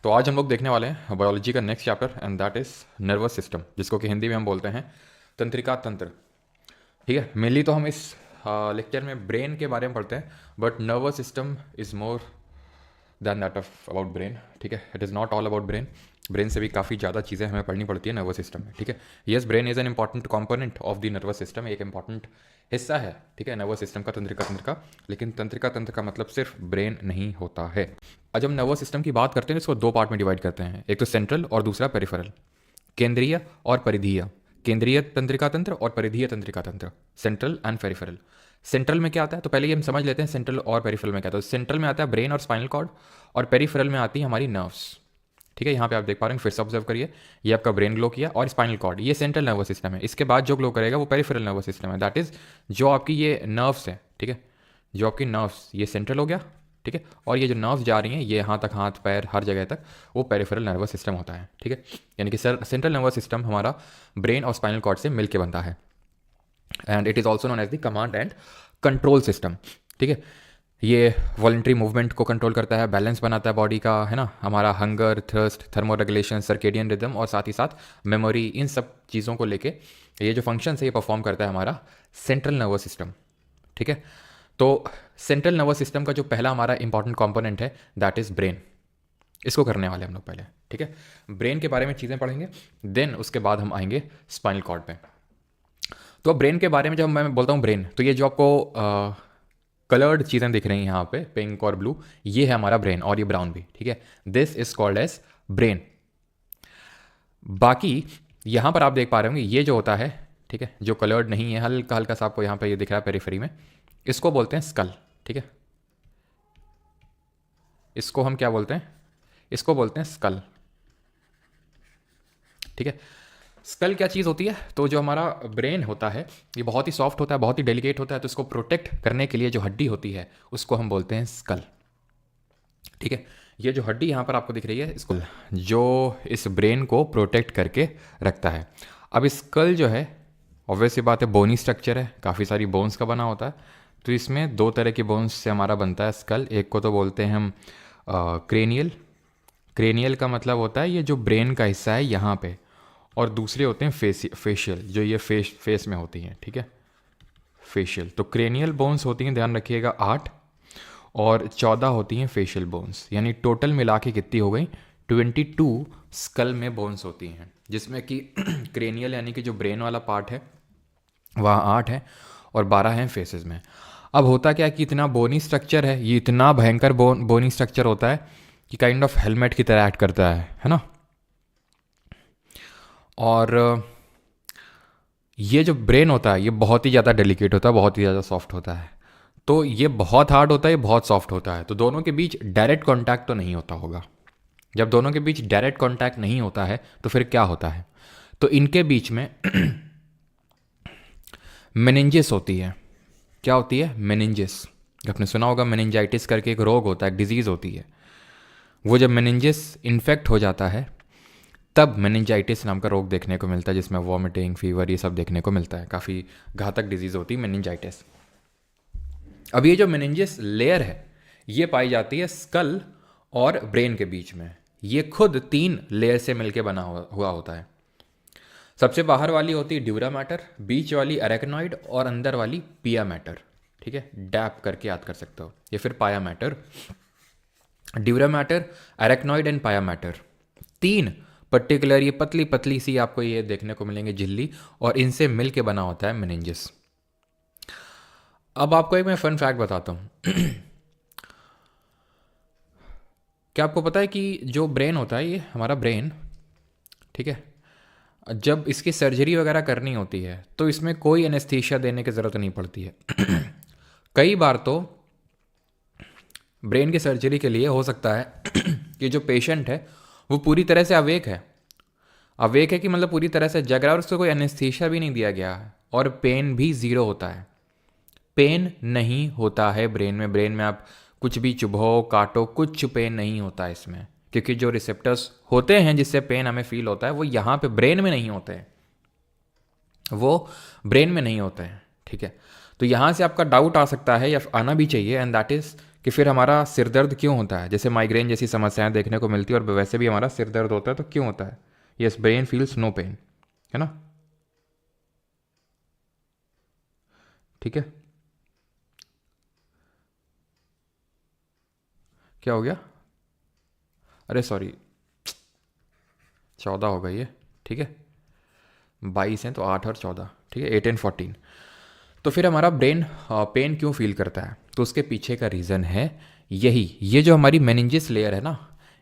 तो आज हम लोग देखने वाले हैं बायोलॉजी का next chapter and that is nervous system, जिसको कि हिंदी में हम बोलते हैं तंत्रिका तंत्र। ठीक है, मेनली तो हम इस लेक्चर में ब्रेन के बारे में पढ़ते हैं, but nervous system is more than that of about brain. ठीक है, it is not all about brain. Brain से भी काफ़ी ज़्यादा चीज़ें हमें पढ़नी पड़ती है नर्वस सिस्टम में। ठीक है, yes, brain is an important component of the nervous system, एक इंपॉर्टेंट हिस्सा है। ठीक है, नर्वस सिस्टम का, तंत्रिका तंत्र का। लेकिन तंत्रिका तंत्र का मतलब सिर्फ ब्रेन नहीं होता है। आज हम नर्वस सिस्टम की बात करते हैं, इसको दो पार्ट में डिवाइड करते हैं, एक तो सेंट्रल और दूसरा पेरिफेरल। केंद्रीय और परिधीय, केंद्रीय तंत्रिका तंत्र और परिधीय तंत्रिका तंत्र, सेंट्रल एंड पेरिफेरल। सेंट्रल में क्या आता है, तो पहले ये हम समझ लेते हैं सेंट्रल और पेरिफेरल में क्या आता है। सेंट्रल में आता है ब्रेन और स्पाइनल कॉर्ड, और पेरिफेरल में आती है हमारी नर्व्स। ठीक है, यहाँ पे आप देख पा रहे हैं, फिर से ऑब्जर्व करिए, ये आपका ब्रेन ग्लो किया और स्पाइनल कॉर्ड, ये सेंट्रल नर्वस सिस्टम है। इसके बाद जो ग्लो करेगा वो पेरिफेरल नर्वस सिस्टम है, दैट इज जो आपकी ये नर्व्स है। ठीक है, जो आपकी नर्व्स, ये सेंट्रल हो गया। ठीक है, और ये जो नर्व्स जा रही हैं ये यहाँ तक, हाथ पैर हर जगह तक, वो पेरिफेरल नर्वस सिस्टम होता है। ठीक है, यानी कि सेंट्रल नर्वस सिस्टम हमारा ब्रेन और स्पाइनल कॉर्ड से मिलकर बनता है, and it is also known as the command and control system. ठीक है, ये वॉलेंट्री मूवमेंट को कंट्रोल करता है, बैलेंस बनाता है बॉडी का, है ना, हमारा hunger, thirst, thermoregulation, circadian rhythm, और साथ ही साथ मेमोरी, इन सब चीज़ों को लेके ये जो फंक्शन है ये परफॉर्म करता है हमारा सेंट्रल नर्वस सिस्टम। ठीक है, तो सेंट्रल नर्वस सिस्टम का जो पहला हमारा इंपॉर्टेंट कंपोनेंट है दैट इज़ ब्रेन। इसको करने वाले हम लोग पहले। ठीक है, ब्रेन के बारे में चीज़ें पढ़ेंगे, देन उसके बाद हम आएंगे स्पाइनल कॉर्ड पे। तो ब्रेन के बारे में जब मैं बोलता हूँ ब्रेन, तो ये जो आपको कलर्ड चीज़ें दिख रही हैं यहाँ पे, पिंक और ब्लू, ये है हमारा ब्रेन, और ये ब्राउन भी। ठीक है, this is called as brain. बाकी यहाँ पर आप देख पा रहे होंगे ये जो होता है, ठीक है, जो कलर्ड नहीं है, हल्का हल्का सा आपको यहाँ पे ये दिख रहा है पेरिफेरी में, इसको बोलते हैं स्कल। ठीक है, इसको हम क्या बोलते हैं, इसको बोलते हैं स्कल। ठीक है, स्कल क्या चीज़ होती है, तो जो हमारा ब्रेन होता है ये बहुत ही सॉफ्ट होता है, बहुत ही डेलिकेट होता है, तो इसको प्रोटेक्ट करने के लिए जो हड्डी होती है उसको हम बोलते हैं स्कल। ठीक है, ये जो हड्डी यहाँ पर आपको दिख रही है, इसको जो इस ब्रेन को प्रोटेक्ट करके रखता है। अब स्कल जो है, ऑब्वियस सी बात है, बोनी स्ट्रक्चर है, काफ़ी सारी बोन्स का बना होता है। तो इसमें दो तरह की बोन्स से हमारा बनता है स्कल। एक को तो बोलते हैं हम क्रेनियल। क्रेनियल का मतलब होता है ये जो ब्रेन का हिस्सा है यहाँ पे, और दूसरे होते हैं फेशियल, जो ये फेस में होती हैं। ठीक है, फेशियल। तो क्रेनियल बोन्स होती हैं, ध्यान रखिएगा, 8, और 14 होती हैं फेशियल बोन्स, यानी टोटल मिला के कितनी हो गई, 22 स्कल में बोन्स होती हैं, जिसमें कि क्रेनियल यानी कि जो ब्रेन वाला पार्ट है वहाँ 8 है, और 12 हैं फेसेस में। अब होता क्या है कि इतना बोनी स्ट्रक्चर है, ये इतना भयंकर बोनी स्ट्रक्चर होता है कि काइंड ऑफ हेलमेट की तरह एक्ट करता है ना। और ये जो ब्रेन होता है ये बहुत ही ज़्यादा डेलिकेट होता है, बहुत ही ज़्यादा सॉफ्ट होता है। तो ये बहुत हार्ड होता है, ये बहुत सॉफ्ट होता है, तो दोनों के बीच डायरेक्ट कांटेक्ट तो नहीं होता होगा। जब दोनों के बीच डायरेक्ट कांटेक्ट नहीं होता है तो फिर क्या होता है, तो इनके बीच में मेनिंजिस होती है। क्या होती है, मेनिंजिस। आपने सुना होगा, मेनिंजाइटिस करके एक रोग होता है, एक डिजीज़ होती है। वो जब मेनिंजिस इन्फेक्ट हो जाता है तब मेनिंजाइटिस नाम का रोग देखने को मिलता है, जिसमें वॉमिटिंग, फीवर, ये सब देखने को मिलता है। काफ़ी घातक डिजीज़ होती है मेनिंजाइटिस। अब ये जो मेनिंजिस लेयर है ये पाई जाती है स्कल और ब्रेन के बीच में। ये खुद 3 लेयर से मिलके बना हुआ होता है। सबसे बाहर वाली होती है ड्यूरा मैटर, बीच वाली अरेक्नॉइड, और अंदर वाली पिया मैटर। ठीक है, डैप करके याद कर सकते हो, ये फिर पाया matter. Dura mater, arachnoid and पाया मैटर, 3 पर्टिकुलर, ये पतली पतली सी आपको ये देखने को मिलेंगे झिल्ली, और इनसे मिल के बना होता है मेनिंजिस। अब आपको एक मैं फन फैक्ट बताता हूँ। क्या आपको पता है कि जो ब्रेन होता है, ये हमारा ब्रेन, ठीक है, जब इसकी सर्जरी वगैरह करनी होती है तो इसमें कोई एनेस्थीसिया देने की ज़रूरत नहीं पड़ती है। कई बार तो ब्रेन की सर्जरी के लिए हो सकता है कि जो पेशेंट है वो पूरी तरह से अवेक है, अवेक है कि मतलब पूरी तरह से जग रहा है, और उसको कोई एनेस्थीसिया भी नहीं दिया गया है, और पेन भी ज़ीरो होता है। पेन नहीं होता है ब्रेन में। ब्रेन में आप कुछ भी चुभो, काटो, कुछ पेन नहीं होता है इसमें, क्योंकि जो रिसेप्टर्स होते हैं जिससे पेन हमें फील होता है वो यहाँ पे ब्रेन में नहीं होते हैं, वो ब्रेन में नहीं होते हैं। ठीक है, तो यहाँ से आपका डाउट आ सकता है, या आना भी चाहिए, एंड दैट इज़ कि फिर हमारा सिर दर्द क्यों होता है, जैसे माइग्रेन जैसी समस्याएं देखने को मिलती है और वैसे भी हमारा सिर दर्द होता है, तो क्यों होता है? Yes, brain feels no pain, है ना? ठीक है, क्या हो गया? अरे सॉरी, 14 हो गई है, ठीक है, 22 हैं तो 8 और 14, ठीक है, 8 एंड 14। तो फिर हमारा ब्रेन पेन क्यों फील करता है? तो उसके पीछे का रीज़न है यही, ये जो हमारी मेनिंजेस लेयर है ना,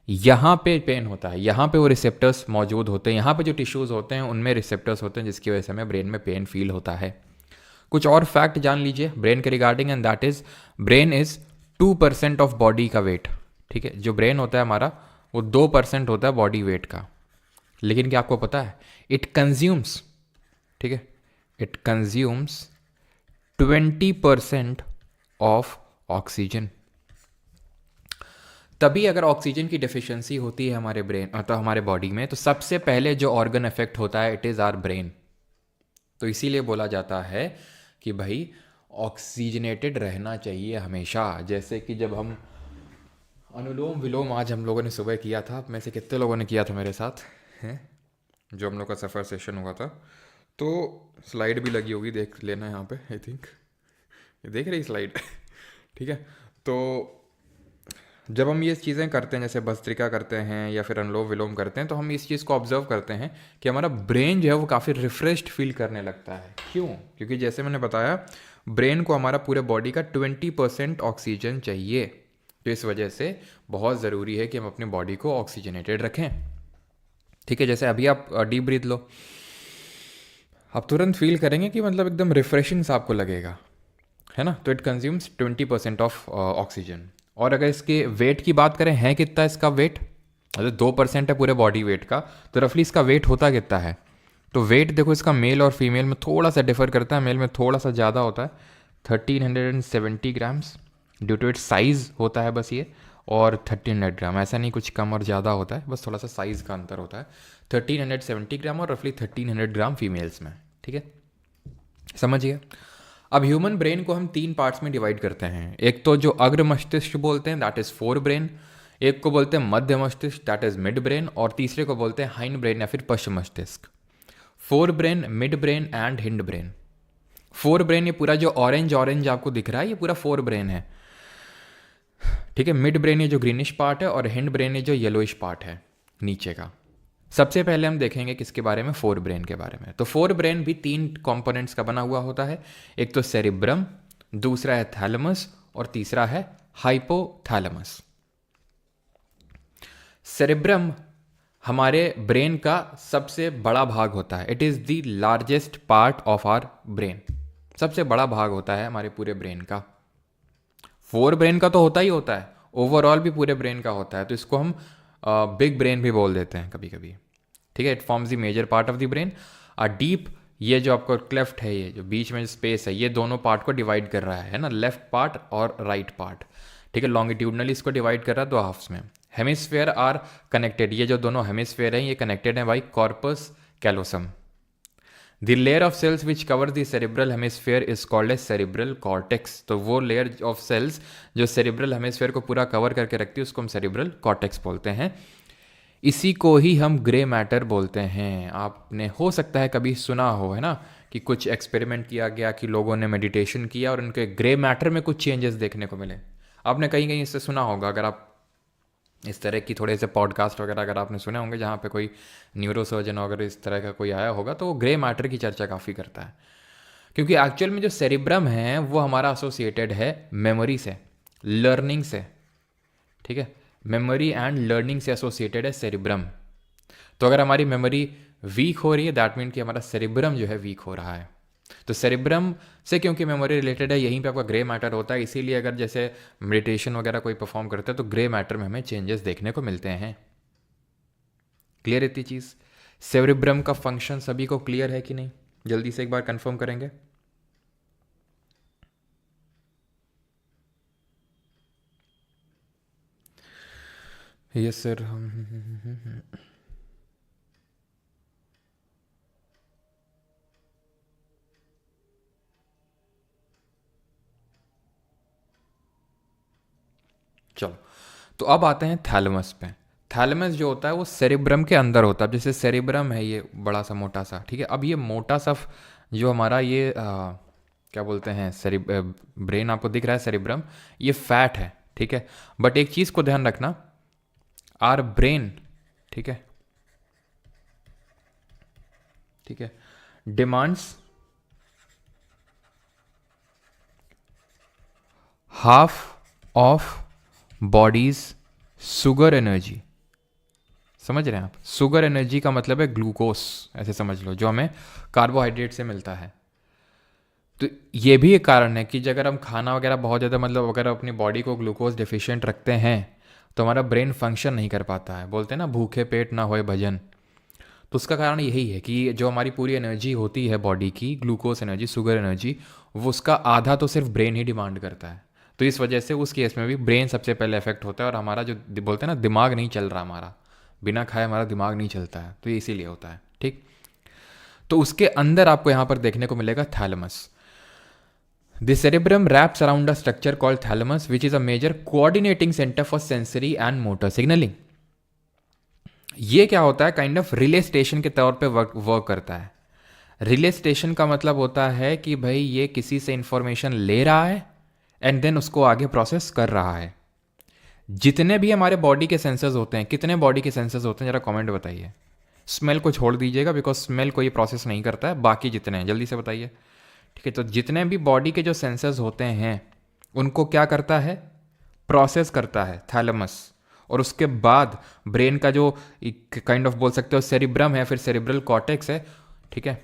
यहाँ पे पेन होता है, यहाँ पे वो रिसेप्टर्स मौजूद होते हैं, यहाँ पे जो टिश्यूज़ होते हैं उनमें रिसेप्टर्स होते हैं, जिसकी वजह से हमें ब्रेन में पेन फील होता है। कुछ और फैक्ट जान लीजिए ब्रेन के regarding, and that is brain is 2% of body का वेट। ठीक है, जो ब्रेन होता है हमारा वो 2% होता है बॉडी वेट का। लेकिन क्या आपको पता है, इट कंज्यूम्स, ठीक है, इट कंज्यूम्स 20% ऑफ ऑक्सीजन। तभी अगर ऑक्सीजन की डिफिशियंसी होती है हमारे ब्रेन तो हमारे बॉडी में, तो सबसे पहले जो ऑर्गन इफेक्ट होता है इट इज़ आवर ब्रेन। तो इसीलिए बोला जाता है कि भाई ऑक्सीजनेटेड रहना चाहिए हमेशा। जैसे कि जब हम अनुलोम विलोम आज हम लोगों ने सुबह किया था, आप में से कितने लोगों ने किया था मेरे साथ हैं, जो हम लोग का सफ़र सेशन हुआ था, तो स्लाइड भी लगी होगी, देख लेना यहाँ पे, आई थिंक देख रही स्लाइड ठीक है। तो जब हम ये चीज़ें करते हैं, जैसे भस्त्रिका करते हैं या फिर अनुलोम विलोम करते हैं, तो हम इस चीज़ को ऑब्जर्व करते हैं कि हमारा ब्रेन जो है वो काफ़ी रिफ्रेश्ड फील करने लगता है। क्यों? क्योंकि जैसे मैंने बताया, ब्रेन को हमारा पूरे बॉडी का 20% ऑक्सीजन चाहिए। तो इस वजह से बहुत ज़रूरी है कि हम अपनी बॉडी को ऑक्सीजनेटेड रखें। ठीक है, जैसे अभी आप डीप ब्रीथ लो, आप तुरंत फील करेंगे कि मतलब एकदम रिफ्रेशिंग सा आपको लगेगा, है ना? तो इट कंज्यूम्स 20% ऑफ ऑक्सीजन। और अगर इसके वेट की बात करें, है कितना इसका वेट? अगर 2% है पूरे बॉडी वेट का, तो रफली इसका वेट होता कितना है? तो वेट देखो इसका मेल और फीमेल में थोड़ा सा डिफर करता है, मेल में थोड़ा सा ज़्यादा होता है, 1370 grams due to it size होता है बस ये, और 1300 ग्राम, ऐसा नहीं कुछ कम और ज़्यादा होता है, बस थोड़ा सा साइज़ का अंतर होता है। 1370 ग्राम और रफली 1300 ग्राम फीमेल्स में, ठीक है, समझिए। अब ह्यूमन ब्रेन को हम 3 पार्ट्स में डिवाइड करते हैं। एक तो जो अग्र मस्तिष्क बोलते हैं, दैट इज फोर ब्रेन, एक को बोलते हैं मध्य मस्तिष्क, दैट इज मिड ब्रेन, और तीसरे को बोलते हैं हाइंड ब्रेन या फिर पश्च मस्तिष्क। Fore brain, mid brain and hind brain. Fore brain, ये पूरा जो ऑरेंज ऑरेंज आपको दिख रहा है, ये पूरा फोर ब्रेन है, ठीक है। मिड ब्रेन ये जो ग्रीनिश पार्ट है, और हिंड ब्रेन ये जो येलोइश पार्ट है नीचे का। सबसे पहले हम देखेंगे किसके बारे में, फोर ब्रेन के बारे में। तो फोर ब्रेन भी 3 कंपोनेंट्स का बना हुआ होता है। एक तो सेरिब्रम, दूसरा है थैलेमस, और तीसरा है हाइपोथैलेमस। सेरिब्रम हमारे ब्रेन का सबसे बड़ा भाग होता है, it is the largest part of our brain. सबसे बड़ा भाग होता है हमारे पूरे ब्रेन का। फोर ब्रेन का तो होता ही होता है, ओवरऑल भी पूरे ब्रेन का होता है, तो इसको हम बिग ब्रेन भी बोल देते हैं कभी कभी, ठीक है। It forms the major part of the brain. Deep, ये जो आपको क्लेफ्ट है, ये जो बीच में स्पेस है, ये दोनों पार्ट को डिवाइड कर रहा है ना, लेफ्ट पार्ट और राइट पार्ट, ठीक है। लॉन्गिट्यूडनली इसको डिवाइड कर रहा है 2 हाफ्स में। हेमिस्फेयर आर कनेक्टेड, ये जो दोनों हेमिस्फेयर हैं ये कनेक्टेड हैं by corpus callosum. The layer of cells which cover the cerebral hemisphere is called as cerebral cortex. तो वो लेयर ऑफ सेल्स जो सेरिब्रल हेमिस्फेयर को पूरा कवर करके रखती है उसको हम सेरिब्रल कॉर्टेक्स बोलते हैं। इसी को ही हम ग्रे मैटर बोलते हैं। आपने हो सकता है कभी सुना हो, है ना, कि कुछ एक्सपेरिमेंट किया गया कि लोगों ने मेडिटेशन किया और उनके ग्रे मैटर में कुछ चेंजेस देखने को मिले। आपने कहीं कहीं इससे सुना होगा, अगर आप इस तरह की थोड़े से पॉडकास्ट वगैरह अगर आपने सुने होंगे जहाँ पे कोई न्यूरोसर्जन वगैरह इस तरह का कोई आया होगा, तो वो ग्रे मैटर की चर्चा काफ़ी करता है। क्योंकि एक्चुअल में जो सेरिब्रम है वो हमारा एसोसिएटेड है मेमोरी से, लर्निंग से, ठीक है। मेमोरी एंड लर्निंग से एसोसिएटेड है सेरिब्रम। तो अगर हमारी मेमोरी वीक हो रही है, दैट मीन कि हमारा सेरिब्रम जो है वीक हो रहा है। तो सेरिब्रम से क्योंकि मेमोरी रिलेटेड है, यहीं पे आपका ग्रे मैटर होता है। इसीलिए अगर जैसे मेडिटेशन वगैरह कोई परफॉर्म करते हैं तो ग्रे मैटर में हमें चेंजेस देखने को मिलते हैं। क्लियर इतनी चीज़? सेरिब्रम का फंक्शन सभी को क्लियर है कि नहीं? जल्दी से एक बार कंफर्म करेंगे। Yes sir. चलो, तो अब आते हैं थैलेमस पे। थैलेमस जो होता है वो सेरिब्रम के अंदर होता है। जैसे सेरिब्रम है ये बड़ा सा मोटा सा, ठीक है। अब ये मोटा सा जो हमारा ये क्या बोलते हैं ब्रेन आपको दिख रहा है सेरिब्रम, ये फैट है, ठीक है। बट एक चीज़ को ध्यान रखना, आर ब्रेन, ठीक है, ठीक है, demands half of bodies sugar energy. समझ रहे हैं आप? सुगर एनर्जी का मतलब है ग्लूकोस, ऐसे समझ लो, जो हमें कार्बोहाइड्रेट से मिलता है। तो ये भी एक कारण है कि अगर हम खाना वगैरह बहुत ज़्यादा, मतलब अगर अपनी बॉडी को ग्लूकोज डिफिशिएंट रखते हैं तो हमारा ब्रेन फंक्शन नहीं कर पाता है। बोलते हैं ना, भूखे पेट ना होए भजन। तो उसका कारण यही है कि जो हमारी पूरी एनर्जी होती है बॉडी की, ग्लूकोज एनर्जी, शुगर एनर्जी, वो उसका आधा तो सिर्फ ब्रेन ही डिमांड करता है। तो इस वजह से उस केस में भी ब्रेन सबसे पहले इफेक्ट होता है, और हमारा जो बोलते हैं ना, दिमाग नहीं चल रहा हमारा, बिना खाए हमारा दिमाग नहीं चलता है, तो ये इसीलिए होता है, ठीक। तो उसके अंदर आपको यहाँ पर देखने को मिलेगा thalamus. The cerebrum wraps around a structure called thalamus, which is a major coordinating center for sensory and motor signaling. ये क्या होता है, काइंड ऑफ रिले स्टेशन के तौर पे वर्क करता है। रिले स्टेशन का मतलब होता है कि भाई ये किसी से इंफॉर्मेशन ले रहा है एंड देन उसको आगे प्रोसेस कर रहा है। जितने भी हमारे बॉडी के सेंसर्स होते हैं, कितने बॉडी के सेंसर्स होते हैं, जरा कमेंट बताइए। स्मेल को छोड़ दीजिएगा, बिकॉज स्मेल को ये प्रोसेस नहीं करता है। बाकी जितने हैं जल्दी से बताइए, ठीक है। तो जितने भी बॉडी के जो सेंसर्स होते हैं उनको क्या करता है, प्रोसेस करता है थैलेमस। और उसके बाद ब्रेन का जो काइंड ऑफ बोल सकते हो सेरिब्रम है, फिर सेरिब्रल कॉर्टेक्स है, ठीक है,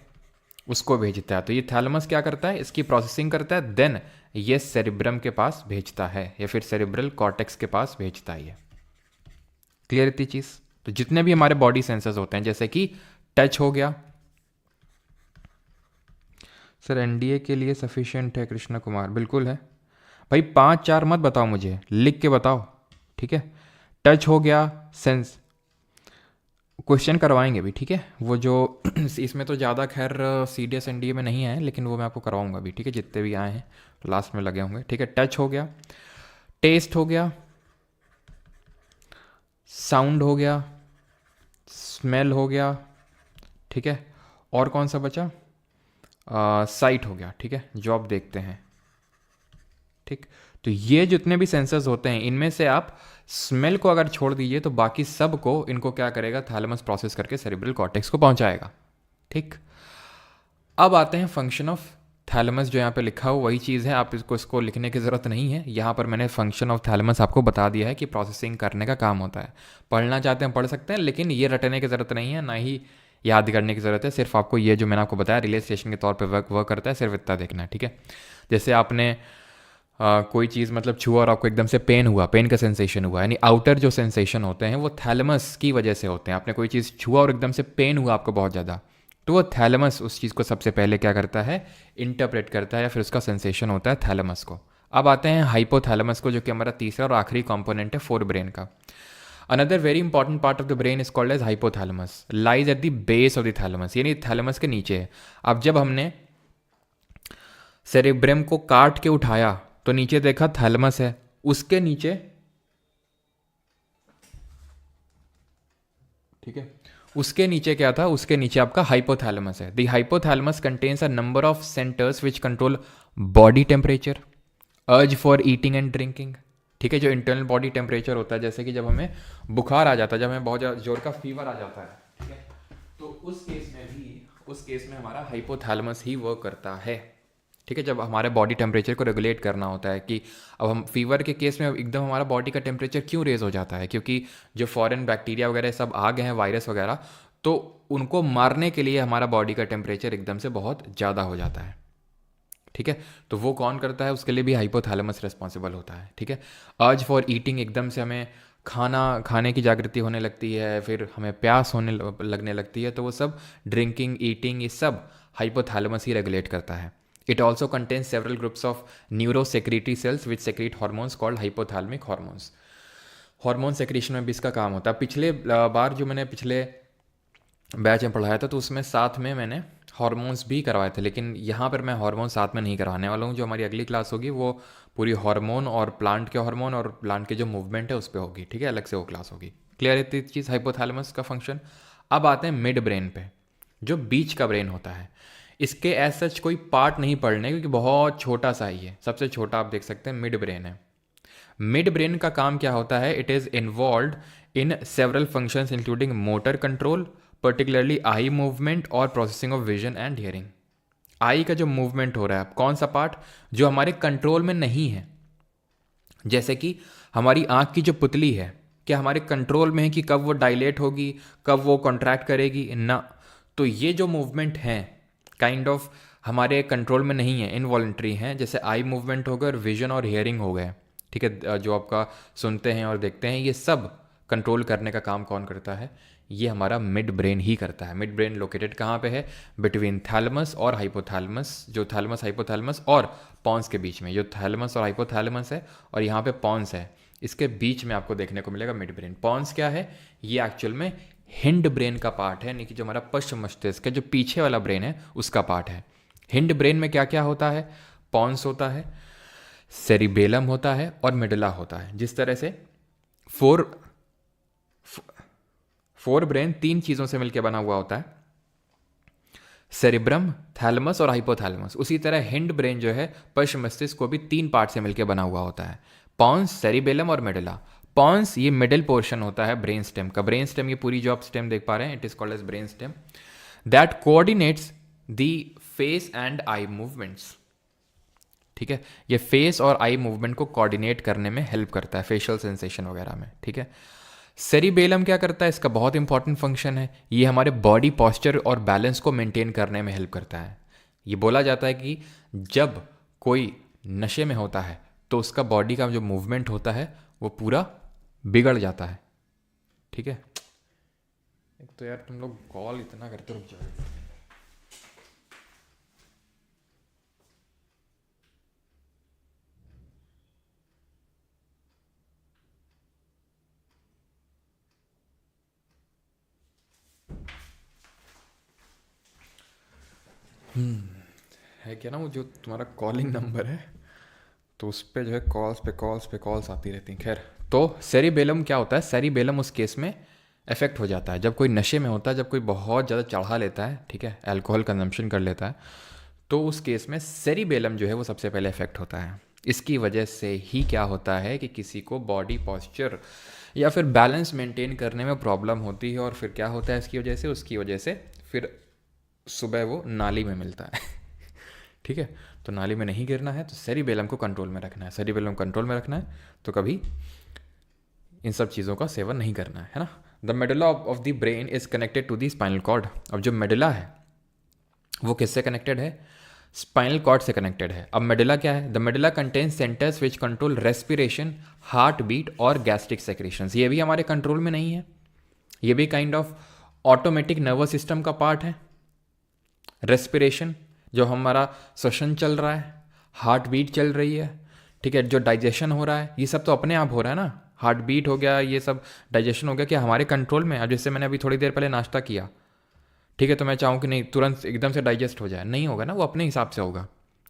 उसको भेजता है। तो ये थैलेमस क्या करता है, इसकी प्रोसेसिंग करता है, देन ये सेरिब्रम के पास भेजता है, या फिर सेरिब्रल कॉर्टेक्स के पास भेजता है। ये क्लियर इतनी चीज़? तो जितने भी हमारे बॉडी सेंसर्स होते हैं, जैसे कि टच हो गया, सर एनडीए के लिए सफिशिएंट है कृष्णा कुमार, बिल्कुल है भाई। 5-4 मत बताओ मुझे, लिख के बताओ, ठीक है। टच हो गया, सेंस, क्वेश्चन करवाएंगे भी, ठीक है। वो जो इसमें तो ज़्यादा खैर सीडीएस एनडीए में नहीं है, लेकिन वो मैं आपको करवाऊंगा भी, ठीक है। जितने भी आए हैं लास्ट में लगे होंगे, ठीक है। टच हो गया, टेस्ट हो गया, साउंड हो गया, स्मेल हो गया, ठीक है। और कौन सा बचा, साइट हो गया, ठीक है, जो आप देखते हैं, ठीक। तो ये जितने भी सेंसर्स होते हैं, इनमें से आप स्मेल को अगर छोड़ दीजिए तो बाकी सब को, इनको क्या करेगा, थैलेमस प्रोसेस करके सेरिब्रल कॉर्टेक्स को पहुंचाएगा, ठीक। अब आते हैं फंक्शन ऑफ थैलेमस। जो यहाँ पे लिखा हो वही चीज़ है, आप इसको लिखने की ज़रूरत नहीं है। यहाँ पर मैंने फंक्शन ऑफ थैलेमस आपको बता दिया है कि प्रोसेसिंग करने का काम होता है। पढ़ना चाहते हैं पढ़ सकते हैं, लेकिन ये रटने की ज़रूरत नहीं है, ना ही याद करने की ज़रूरत है। सिर्फ आपको ये जो मैंने आपको बताया रिले स्टेशन के तौर पर वर्क करता है, सिर्फ इतना देखना है, ठीक है। जैसे आपने कोई चीज़ मतलब छुआ और आपको एकदम से पेन हुआ, पेन का सेंसेशन हुआ, यानी आउटर जो सेंसेशन होते हैं वो थैलेमस की वजह से होते हैं। आपने कोई चीज़ छुआ और एकदम से पेन हुआ आपको बहुत ज़्यादा, तो वो थैलेमस उस चीज़ को सबसे पहले क्या करता है, इंटरप्रेट करता है, या फिर उसका सेंसेशन होता है थैलेमस को। अब आते हैं हाइपोथैलेमस को, जो कि हमारा तीसरा और आखिरी कंपोनेंट है फोर ब्रेन का। Another very important part of the brain is called as hypothalamus, lies at the base of the thalamus, यानी थैलेमस के नीचे है। अब जब हमने सेरेब्रम को काट के उठाया तो नीचे देखा थैलेमस है, उसके नीचे, ठीक है, उसके नीचे क्या था, उसके नीचे आपका हाइपोथैलेमस है। The hypothalamus contains a number of centres which control body temperature, urge for eating and drinking, ठीक है। जो इंटरनल बॉडी टेम्परेचर होता है, जैसे कि जब हमें बुखार आ जाता है, जब हमें बहुत ज़्यादा जोर का फीवर आ जाता है, ठीक है, तो उस केस में हमारा हाइपोथैलेमस ही वर्क करता है, ठीक है। जब हमारे बॉडी टेम्परेचर को रेगुलेट करना होता है कि अब हम फीवर के केस में एकदम हमारा बॉडी का टेम्परेचर क्यों रेज हो जाता है, क्योंकि जो फॉरेन बैक्टीरिया वगैरह सब आ गए हैं, वायरस वगैरह, तो उनको मारने के लिए हमारा बॉडी का टेम्परेचर एकदम से बहुत ज़्यादा हो जाता है, ठीक है। तो वो कौन करता है, उसके लिए भी हाइपोथैलेमस रिस्पॉन्सिबल होता है, ठीक है। अर्ज फॉर ईटिंग, एकदम से हमें खाने की जागृति होने लगती है, फिर हमें प्यास होने लगने लगती है, तो वो सब ड्रिंकिंग, ईटिंग, ये सब हाइपोथैलेमस ही रेगुलेट करता है। It also contains several groups of neurosecretory cells which secrete hormones called hypothalamic hormones. Hormone secretion में भी इसका काम होता है। पिछले बार जो मैंने पिछले बैच में पढ़ाया था, तो उसमें साथ में मैंने हॉर्मोन्स भी करवाए थे, लेकिन यहाँ पर मैं हार्मोन साथ में नहीं करवाने वाला हूँ। जो हमारी अगली क्लास होगी वो पूरी हार्मोन और प्लांट के हार्मोन और प्लांट के जो मूवमेंट है उस पर होगी, ठीक है, अलग से वो क्लास होगी। क्लियर है चीज़, हाइपोथैलेमस का फंक्शन। अब आते हैं मिड ब्रेन पे, जो बीच का ब्रेन होता है। इसके एज सच कोई पार्ट नहीं पढ़ने, क्योंकि बहुत छोटा सा ही है, सबसे छोटा आप देख सकते हैं मिड ब्रेन है। मिड ब्रेन का काम क्या होता है? It is involved in several functions including motor control, particularly eye movement और processing of vision and hearing. Eye का जो मूवमेंट हो रहा है, कौन सा पार्ट जो हमारे कंट्रोल में नहीं है, जैसे कि हमारी आंख की जो पुतली है, क्या हमारे कंट्रोल में है कि कब वो डायलेट होगी, कब वो कॉन्ट्रैक्ट करेगी? ना। तो ये जो मूवमेंट हैं काइंड ऑफ हमारे कंट्रोल में नहीं है, इनवॉलेंट्री हैं, जैसे आई मूवमेंट हो गए और विजन और हियरिंग हो गए, ठीक है, जो आपका सुनते हैं और देखते हैं, ये सब कंट्रोल करने का काम कौन करता है? ये हमारा मिड ब्रेन ही करता है। मिड ब्रेन लोकेटेड कहाँ पे है? बिटवीन थैलेमस और हाइपोथैलेमस, जो थैलेमस हाइपोथैलेमस और पॉन्स के बीच में, जो थैलेमस और हाइपोथैलेमस है और यहाँ पे पॉन्स है, इसके बीच में आपको देखने को मिलेगा मिड ब्रेन। पॉन्स क्या है? ये एक्चुअल में हिंड ब्रेन का पार्ट है, यानी कि जो हमारा पश्चिम मस्तिष्क है, जो पीछे वाला ब्रेन है उसका पार्ट है। हिंड ब्रेन में क्या क्या होता है? पॉन्स होता है, सेरिबेलम होता है और मिडला होता है। जिस तरह से फोर ब्रेन तीन चीज़ों से मिलकर बना हुआ होता है, सेरिब्रम, थैलेमस और हाइपोथैलेमस, उसी तरह हिंड ब्रेन जो है पश्चिम मस्तिष्क को भी तीन पार्ट से मिलकर बना हुआ होता है, पॉन्स, सेरिबेलम और मिडला। पॉन्स ये मिडिल पोर्शन होता है ब्रेन स्टेम का। ब्रेन स्टेम, ये पूरी जो आप स्टेम देख पा रहे हैं, it is called as brain stem, that coordinates the face and eye movements. ठीक है, ये फेस और आई मूवमेंट को कोऑर्डिनेट करने में हेल्प करता है, फेशियल सेंसेशन वगैरह में। ठीक है, सेरिबेलम क्या करता है? इसका बहुत इंपॉर्टेंट फंक्शन है, ये हमारे बॉडी पॉस्चर और बैलेंस को मेंटेन करने में हेल्प करता है। ये बोला जाता है कि जब कोई नशे में होता है तो उसका बॉडी का जो मूवमेंट होता है वो पूरा बिगड़ जाता है। ठीक है, एक तो यार तुम लोग कॉल इतना करते रुक जाओ। है क्या ना, वो जो तुम्हारा कॉलिंग नंबर है तो उस पर जो है कॉल्स आती रहती हैं। खैर, तो सेरिबेलम क्या होता है? सेरिबेलम उस केस में इफेक्ट हो जाता है जब कोई नशे में होता है, जब कोई बहुत ज़्यादा चढ़ा लेता है, ठीक है, अल्कोहल कंजम्पशन कर लेता है, तो उस केस में सेरिबेलम जो है वो सबसे पहले इफेक्ट होता है। इसकी वजह से ही क्या होता है कि किसी को बॉडी पॉस्चर या फिर बैलेंस मेंटेन करने में प्रॉब्लम होती है, और फिर क्या होता है इसकी वजह से? उसकी वजह से फिर सुबह वो नाली में मिलता है। ठीक है, तो नाली में नहीं गिरना है तो सेरिबेलम को कंट्रोल में रखना है। सेरिबेलम कंट्रोल में रखना है तो कभी इन सब चीज़ों का सेवन नहीं करना है ना। The medulla of the brain is connected to the spinal cord. अब जो मेडुला है वो किससे कनेक्टेड है? स्पाइनल कॉर्ड से कनेक्टेड है। अब मेडुला क्या है? The medulla contains centres which control respiration, heart beat और गैस्ट्रिक सेक्रेशंस। ये भी हमारे कंट्रोल में नहीं है, ये भी kind of automatic nervous system का पार्ट है। रेस्पिरेशन, जो हमारा श्वसन चल रहा है, हार्ट बीट चल रही है, ठीक है, जो डाइजेशन हो रहा है, ये सब तो अपने आप हो रहा है ना। हार्ट बीट हो गया, ये सब डाइजेशन हो गया, क्या हमारे कंट्रोल में? अब जैसे मैंने अभी थोड़ी देर पहले नाश्ता किया, ठीक है, तो मैं चाहूँ कि नहीं तुरंत एकदम से डाइजेस्ट हो जाए, नहीं होगा ना, वो अपने हिसाब से होगा,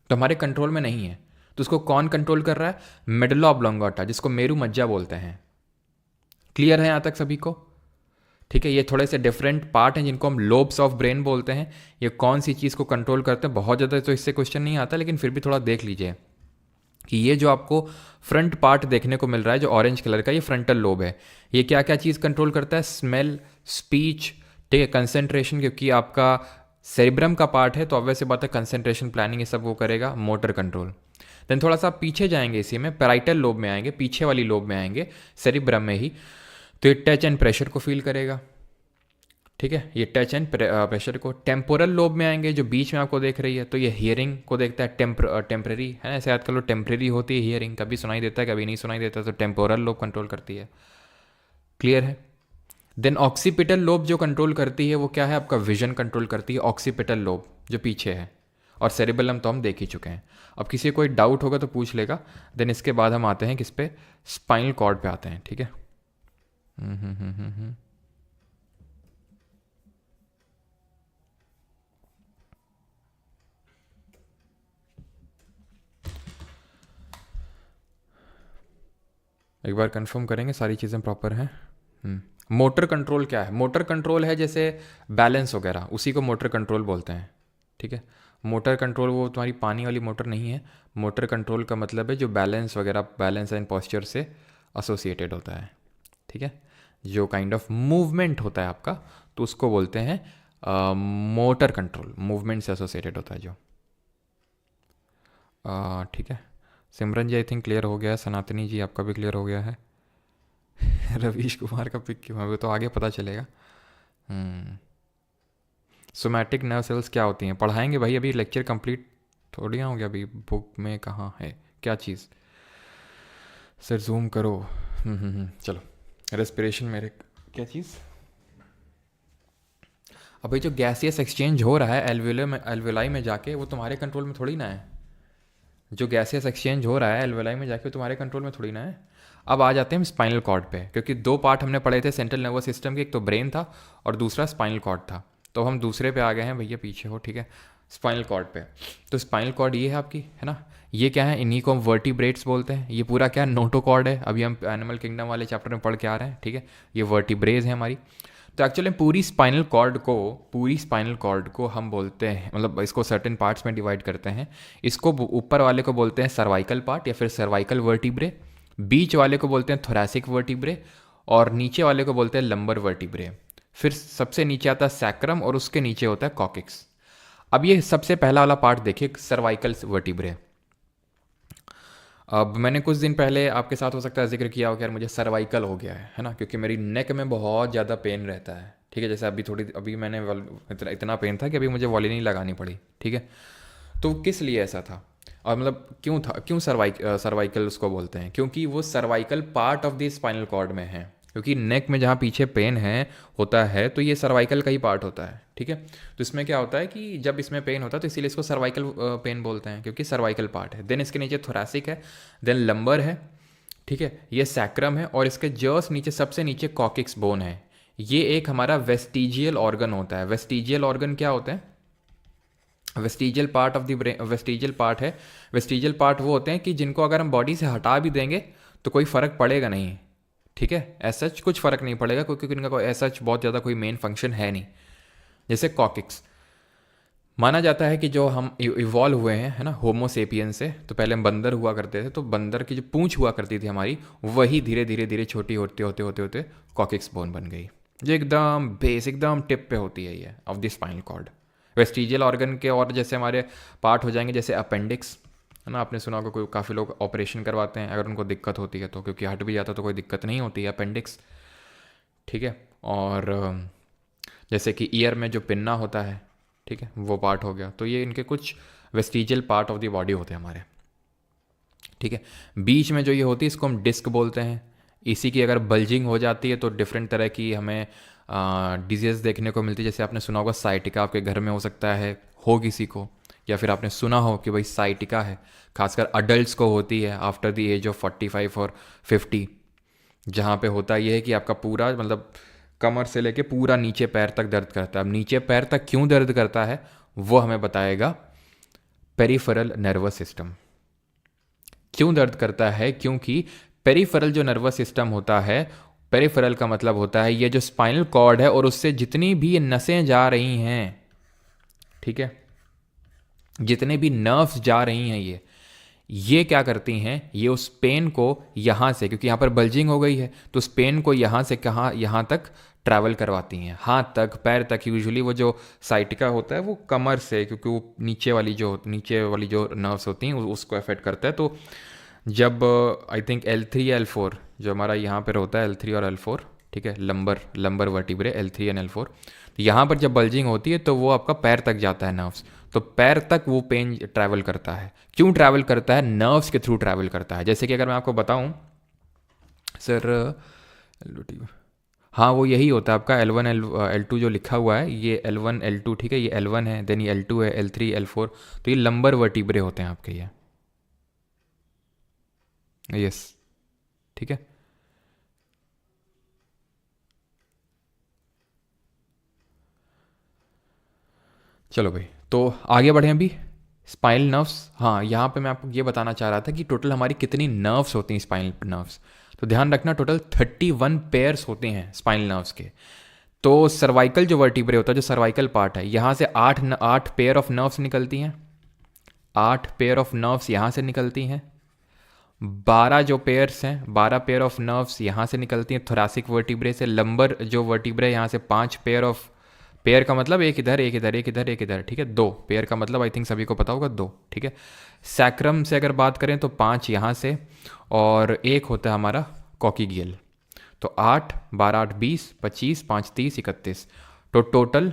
तो हमारे कंट्रोल में नहीं है। तो उसको कौन कंट्रोल कर रहा है? मेडुला ऑब्लोंगेटा, जिसको मेरू मज्जा बोलते हैं। क्लियर है यहाँ तक सभी को? ठीक है, ये थोड़े से डिफरेंट पार्ट हैं जिनको हम लोब्स ऑफ ब्रेन बोलते हैं। ये कौन सी चीज़ को कंट्रोल करते हैं, बहुत ज़्यादा तो इससे क्वेश्चन नहीं आता, लेकिन फिर भी थोड़ा देख लीजिए कि ये जो आपको फ्रंट पार्ट देखने को मिल रहा है जो ऑरेंज कलर का, ये फ्रंटल लोब है। ये क्या क्या चीज़ कंट्रोल करता है? स्मेल, स्पीच, ठीक है, कंसेंट्रेशन, क्योंकि आपका सेरिब्रम का पार्ट है तो ऑब्वियस सी बात है कंसेंट्रेशन, प्लानिंग, ये सब वो करेगा। Motor control. देन थोड़ा सा पीछे जाएंगे, इसी में पैराइटल लोब में आएंगे, पीछे वाली लोब में आएंगे, सेरिब्रम में ही, तो ये टच एंड प्रेशर को फील करेगा। ठीक है, ये टच एंड प्रेशर को। टेम्पोरल लोब में आएंगे, जो बीच में आपको देख रही है, तो ये हियरिंग को देखता है। टेम्परेरी है ना, ऐसे याद कर लो, टेम्परेरी होती है हियरिंग, कभी सुनाई देता है कभी नहीं सुनाई देता, तो टेम्पोरल लोब कंट्रोल करती है। क्लियर है? देन ऑक्सीपिटल लोब जो कंट्रोल करती है वो क्या है? आपका विजन कंट्रोल करती है, ऑक्सीपिटल लोब जो पीछे है। और सेरिबेलम तो हम देख ही चुके हैं। अब किसी को कोई डाउट होगा तो पूछ लेगा। देन इसके बाद हम आते हैं किस पे? स्पाइनल कॉर्ड पे आते हैं। ठीक है, एक बार कंफर्म करेंगे सारी चीज़ें प्रॉपर हैं। मोटर कंट्रोल क्या है? मोटर कंट्रोल है जैसे बैलेंस वगैरह, उसी को मोटर कंट्रोल बोलते हैं। ठीक है, मोटर कंट्रोल वो तुम्हारी पानी वाली मोटर नहीं है। मोटर कंट्रोल का मतलब है जो बैलेंस वगैरह, बैलेंस एंड पॉस्चर से एसोसिएटेड होता है। ठीक है, जो काइंड ऑफ मूवमेंट होता है आपका, तो उसको बोलते हैं मोटर कंट्रोल। मूवमेंट से एसोसिएटेड होता है जो। ठीक है, सिमरन जी आई थिंक क्लियर हो गया है। सनातनी जी आपका भी क्लियर हो गया है। रवीश कुमार का पिक क्यों है, वो तो आगे पता चलेगा। सोमैटिक नर्व सेल्स क्या होती हैं पढ़ाएंगे भाई, अभी लेक्चर कंप्लीट थोड़ी ना हो गया, अभी बुक में कहाँ है क्या चीज़। सर जूम करो। चलो, रेस्पिरेशन मेरे क्या चीज़। अभी जो गैसियस एक्सचेंज हो रहा है एल्वेोलाई में, एल्वेोलाई में जाके, वो तुम्हारे कंट्रोल में थोड़ी ना है। जो गैसियस एक्सचेंज हो रहा है एल्वेोलाई में जाके, वो तुम्हारे कंट्रोल में थोड़ी ना है। अब आ जाते हैं हम स्पाइनल कॉर्ड पे, क्योंकि दो पार्ट हमने पढ़े थे सेंट्रल नर्वस सिस्टम के, एक तो ब्रेन था और दूसरा स्पाइनल कॉर्ड था। तो हम दूसरे पे आ गए हैं भैया, पीछे हो। ठीक है, स्पाइनल कॉर्ड पे। तो स्पाइनल कॉर्ड ये है आपकी, है ना। ये क्या है, इन्हीं को हम वर्टिब्रेट्स बोलते हैं। ये पूरा क्या नोटोकॉर्ड है, अभी हम एनिमल किंगडम वाले चैप्टर में पढ़ के आ रहे हैं। ठीक है, ये वर्टिब्रेज है हमारी। तो एक्चुअली पूरी स्पाइनल कॉर्ड को हम बोलते हैं, मतलब इसको सर्टेन पार्ट्स में डिवाइड करते हैं। इसको ऊपर वाले को बोलते हैं सर्वाइकल पार्ट या फिर सर्वाइकल वर्टिब्रे, बीच वाले को बोलते हैं थोरैसिक वर्टिब्रे, और नीचे वाले को बोलते हैं लंबर वर्टिब्रे। फिर सबसे नीचे आता है सैक्रम और उसके नीचे होता है कॉकिक्स। अब ये सबसे पहला वाला पार्ट देखिए, सर्वाइकल वर्टिब्रे। अब मैंने कुछ दिन पहले आपके साथ हो सकता है जिक्र किया हो कि यार मुझे सर्वाइकल हो गया है ना, क्योंकि मेरी नेक में बहुत ज़्यादा पेन रहता है। ठीक है, जैसे अभी मैंने इतना पेन था कि अभी मुझे वॉलिनी लगानी पड़ी। ठीक है, तो किस लिए ऐसा था, और मतलब क्यों था, क्यों सर्वाइकल उसको बोलते हैं, क्योंकि वो cervical part of the spinal cord में है। क्योंकि नेक में जहाँ पीछे पेन होता है, तो ये सर्वाइकल का ही पार्ट होता है। ठीक है, तो इसमें क्या होता है कि जब इसमें पेन होता है तो इसीलिए इसको सर्वाइकल पेन बोलते हैं, क्योंकि सर्वाइकल पार्ट है। देन इसके नीचे थोरैसिक है, देन लंबर है। ठीक है, ये सैक्रम है, और इसके जस्ट नीचे, सबसे नीचे कॉकिक्स बोन है। ये एक हमारा वेस्टिजियल ऑर्गन होता है। वेस्टिजियल ऑर्गन क्या होता है, vestigial part of the brain, vestigial part है। वेस्टिजियल पार्ट वो होते हैं कि जिनको अगर हम बॉडी से हटा भी देंगे तो कोई फ़र्क पड़ेगा नहीं। ठीक है, ऐसा कुछ फ़र्क नहीं पड़ेगा, क्योंकि इनका कोई ऐसा बहुत ज़्यादा कोई मेन फंक्शन है नहीं। जैसे कॉकिक्स, माना जाता है कि जो हम इवॉल्व हुए हैं, है ना, होमो सेपियन से, तो पहले हम बंदर हुआ करते थे, तो बंदर की जो पूंछ हुआ करती थी हमारी, वही धीरे धीरे धीरे छोटी होते होते होते होते कॉकिक्स बोन बन गई, जो एकदम बेस, एकदम टिप पे होती है ये of the spinal cord. Vestigial organ के और जैसे हमारे पार्ट हो जाएंगे, जैसे अपेंडिक्स, है ना, आपने सुना होगा, कोई काफ़ी लोग ऑपरेशन करवाते हैं अगर उनको दिक्कत होती है तो, क्योंकि हट भी जाता तो कोई दिक्कत नहीं होती है अपेंडिक्स। ठीक है, और जैसे कि ईयर में जो पिन्ना होता है, ठीक है, वो पार्ट हो गया। तो ये इनके कुछ vestigial part of the body होते हैं हमारे। ठीक है, बीच में जो ये होती है इसको हम डिस्क बोलते हैं। इसी की अगर बल्जिंग हो जाती है तो डिफरेंट तरह की हमें डिजीज़ देखने को मिलती है। जैसे आपने सुना होगा साइटिका, आपके घर में हो सकता है, हो किसी को, या फिर आपने सुना हो कि भाई साइटिका है, खासकर अडल्ट को होती है आफ्टर द एज ऑफ 45 और 50, जहाँ पे होता ये है कि आपका पूरा, मतलब कमर से लेके पूरा नीचे पैर तक दर्द करता है। अब नीचे पैर तक क्यों दर्द करता है वो हमें बताएगा पेरिफेरल नर्वस सिस्टम। क्यों दर्द करता है, क्योंकि पेरिफेरल जो नर्वस सिस्टम होता है, पेरिफेरल का मतलब होता है ये जो स्पाइनल कॉर्ड है और उससे जितनी भी ये नसें जा रही हैं, ठीक है, जितने भी नर्व्स जा रही हैं, ये क्या करती हैं, ये उस पेन को यहाँ से, क्योंकि यहाँ पर बल्जिंग हो गई है, तो उस पेन को यहाँ से कहाँ, यहाँ तक ट्रैवल करवाती हैं, हाथ तक, पैर तक। यूजुअली वो जो साइटिका होता है वो कमर से, क्योंकि वो नीचे वाली जो नर्व्स होती हैं उसको अफेक्ट करता है। तो जब आई थिंक L3 या L4 जो हमारा यहाँ पर होता है, L3 और L4, ठीक है, lumbar vertebrae L3 and L4, तो यहाँ पर जब बल्जिंग होती है तो वो आपका पैर तक जाता है नर्व्स, तो पैर तक वो पेन ट्रैवल करता है। क्यों ट्रैवल करता है, नर्व्स के थ्रू ट्रैवल करता है। जैसे कि अगर मैं आपको बताऊं सर, हाँ वो यही होता है आपका L1 L2 जो लिखा हुआ है, ये L1 L2, ठीक है, ये L1 है, देन ये L2 है, L3 L4, तो ये लंबर वर्टिब्रे होते हैं आपके ये। यस, ठीक है, चलो भाई, तो आगे बढ़ें अभी। स्पाइनल नर्व्स, हाँ यहाँ पे मैं आपको ये बताना चाह रहा था कि टोटल हमारी कितनी नर्व्स होती हैं, स्पाइनल नर्व्स। तो ध्यान रखना टोटल 31 पेयर्स होते हैं स्पाइनल नर्व्स के। तो सर्वाइकल जो वर्टिब्रे होता है, जो सर्वाइकल पार्ट है, यहाँ से 8 पेयर ऑफ नर्व्स निकलती हैं, 8 पेयर ऑफ नर्व्स यहाँ से निकलती हैं, 12 जो पेयर्स हैं, 12 पेयर ऑफ नर्व्स यहाँ से निकलती हैं थोरैसिक वर्टिब्रे से। लंबर जो वर्टिब्रे यहाँ से 5 पेयर ऑफ, पेयर का मतलब एक इधर एक इधर एक इधर एक इधर, ठीक है। 2 पेयर का मतलब आई थिंक सभी को पता होगा 2, ठीक है। सैक्रम से अगर बात करें तो 5 यहाँ से, और एक होता है हमारा कॉकीगियल। तो 8, 12, 8, 20, 25, 5, 30, 31। तो टोटल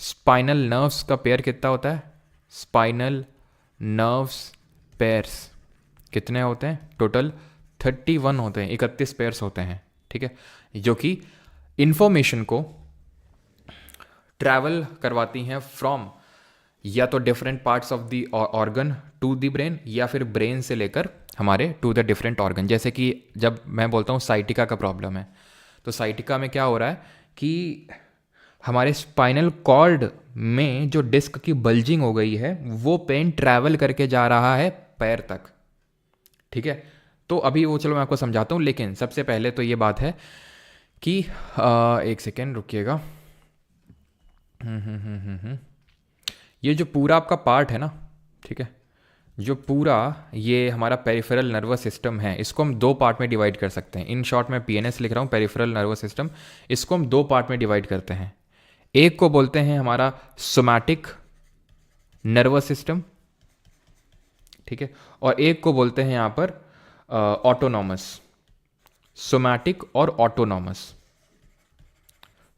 स्पाइनल नर्व्स का पेयर कितना होता है? स्पाइनल नर्व्स पेयर्स कितने होते हैं? टोटल 31 होते हैं, 31 पेयर्स होते हैं, ठीक है, जो कि इंफॉर्मेशन को ट्रैवल करवाती हैं फ्रॉम या तो different parts of the organ to the brain, या फिर ब्रेन से लेकर हमारे टू द डिफरेंट ऑर्गन। जैसे कि जब मैं बोलता हूँ साइटिका का प्रॉब्लम है, तो साइटिका में क्या हो रहा है कि हमारे स्पाइनल कॉर्ड में जो डिस्क की बल्जिंग हो गई है, वो पेन ट्रैवल करके जा रहा है पैर तक, ठीक है। तो अभी वो चलो मैं आपको समझाता हूँ, लेकिन सबसे पहले तो ये बात है कि एक सेकेंड रुकिएगा। ये जो पूरा आपका पार्ट है ना, ठीक है, जो पूरा ये हमारा पेरिफेरल नर्वस सिस्टम है, इसको हम 2 पार्ट में डिवाइड कर सकते हैं। इन शॉर्ट में पीएनएस लिख रहा हूँ, पेरिफेरल नर्वस सिस्टम। इसको हम 2 पार्ट में डिवाइड करते हैं। एक को बोलते हैं हमारा सोमैटिक नर्वस सिस्टम, ठीक है, और एक को बोलते हैं यहाँ पर ऑटोनॉमस। सोमैटिक और ऑटोनॉमस,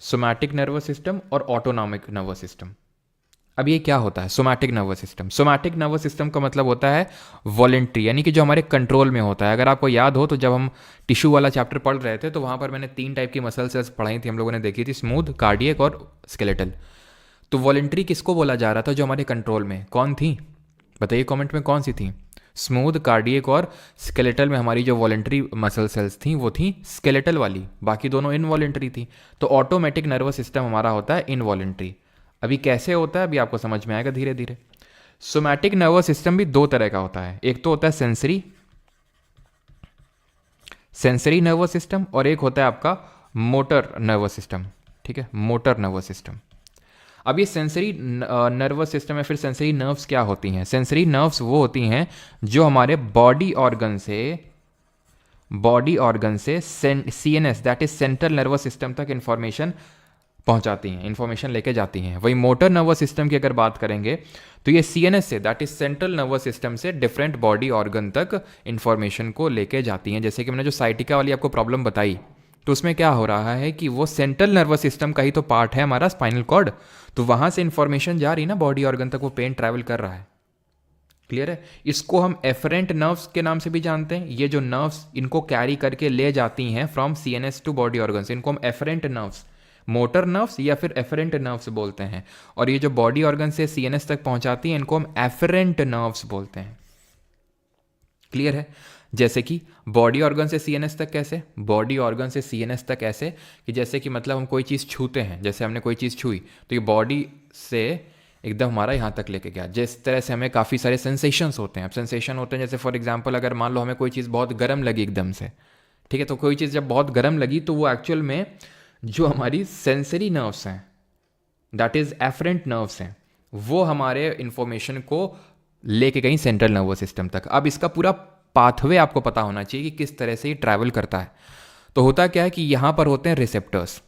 सोमैटिक नर्वस सिस्टम और ऑटोनॉमिक नर्वस सिस्टम। अब ये क्या होता है somatic nervous system? Somatic nervous system का मतलब होता है वॉलेंट्री, यानी कि जो हमारे कंट्रोल में होता है। अगर आपको याद हो तो जब हम टिश्यू वाला चैप्टर पढ़ रहे थे, तो वहाँ पर मैंने 3 टाइप की मसल सेल्स पढ़ाई थी, हम लोगों ने देखी थी, स्मूथ, कार्डियक और स्केलेटल। तो वॉलेंट्री किसको बोला जा रहा था? जो हमारे कंट्रोल में कौन थी? बताइए कॉमेंट में कौन सी थी? स्मूथ, कार्डियक और स्केलेटल में हमारी जो वॉलेंट्री मसल सेल्स थी वो थी स्केलेटल वाली, बाकी दोनों इनवॉलेंट्री थी। तो ऑटोमेटिक नर्वस सिस्टम हमारा होता है इनवॉलेंट्री। अभी कैसे होता है अभी आपको समझ में आएगा धीरे धीरे। सोमैटिक नर्वस सिस्टम भी 2 तरह का होता है, एक तो होता है सेंसरी नर्वस सिस्टम, और एक होता है आपका मोटर नर्वस सिस्टम, ठीक है, मोटर नर्वस सिस्टम। अब ये सेंसरी नर्वस सिस्टम या फिर सेंसरी नर्व्स क्या होती हैं? सेंसरी नर्व्स वो होती हैं जो हमारे बॉडी ऑर्गन से CNS, that is central nervous system तक इंफॉर्मेशन पहुंचाती हैं, इंफॉर्मेशन लेके जाती हैं। वही मोटर नर्वस सिस्टम की अगर बात करेंगे तो ये सीएनएस से, that is central nervous system से डिफरेंट बॉडी ऑर्गन तक इंफॉर्मेशन को लेके जाती हैं। जैसे कि मैंने जो साइटिका वाली आपको प्रॉब्लम बताई, तो उसमें क्या हो रहा है कि वो सेंट्रल नर्वस सिस्टम का ही तो पार्ट है हमारा स्पाइनल कॉर्ड, तो वहां से इंफॉर्मेशन जा रही ना बॉडी ऑर्गन तक, वो पेन ट्रैवल कर रहा है। क्लियर है? इसको हम एफरेंट नर्व्स के नाम से भी जानते हैं। ये जो नर्व्स इनको कैरी करके ले जाती हैं from CNS to body organs, इनको हम एफरेंट नर्व्स, मोटर नर्व्स या फिर एफरेंट नर्व्स बोलते हैं। और ये जो बॉडी ऑर्गन से सीएनएस तक पहुंचाती हैं, इनको हम एफरेंट नर्व्स बोलते हैं। क्लियर है? जैसे कि बॉडी ऑर्गन से सीएनएस तक कैसे? बॉडी ऑर्गन से सीएनएस तक ऐसे कि जैसे कि मतलब हम कोई चीज़ छूते हैं, जैसे हमने कोई चीज़ छुई तो ये बॉडी से एकदम हमारा यहाँ तक लेके गया। जिस तरह से हमें काफ़ी सारे सेंसेशंस होते हैं। अब सेंसेशन होते हैं जैसे फॉर एग्जांपल अगर मान लो हमें कोई चीज़ बहुत गर्म लगी एकदम से, ठीक है, तो कोई चीज़ जब बहुत गर्म लगी तो वो एक्चुअल में जो हमारी सेंसरी नर्व्स हैं, दैट इज एफरेंट नर्व्स हैं, वो हमारे इंफॉर्मेशन को लेके गई सेंट्रल नर्वस सिस्टम तक। अब इसका पूरा पाथवे आपको पता होना चाहिए कि किस तरह से ये ट्रैवल करता है। तो होता क्या है कि यहाँ पर होते हैं रिसेप्टर्स,